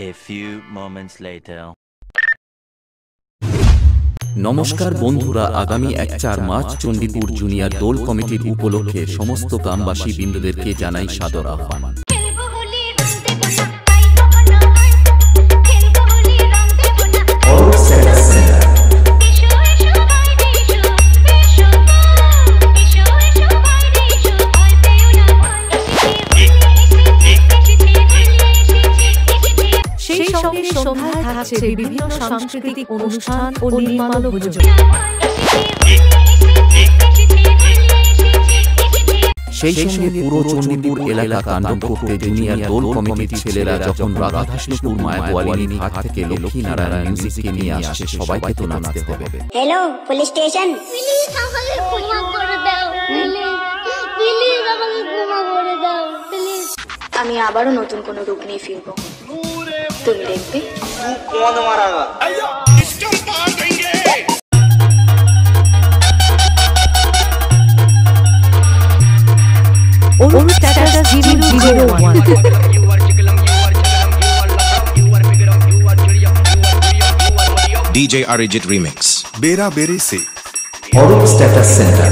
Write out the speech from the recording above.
A few moments later. নমস্কার বন্ধুরা, আগামী 1-4 মার্চ চণ্ডীপুর জুনিয়র দোল কমিটির উপলক্ষে সমস্ত গ্রামবাসী বৃন্দদেরকে জানাই সাদর আহ্বান। সেই সঙ্গে সন্ধ্যায় থাকছে বিভিন্ন সাংস্কৃতিক অনুষ্ঠান ও নির্মাল্যভোজন। সেই সঙ্গে পুরো চণ্ডীপুর এলাকা কাণ্ড করতে জুনিয়র দোল কমিটির ছেলেরা যখন রাধাকৃষ্ণপুর মায়াগোয়ালিনী ঘাট থেকে লক্ষ্মী নারায়ণ মিউজিককে নিয়ে আসে, সবাইকে তো নাচতে হবে। হ্যালো পুলিশ স্টেশন, প্লিজ আমাকে ক্ষমা করে দাও, প্লিজ আমাকে ক্ষমা করে দাও প্লিজ। আমি আবারও নতুন কোনো রূপ নিয়ে ফিরবো, তুমি দেখবে। DJ Arijit Remix. Bera Beri se Aurum Status Center.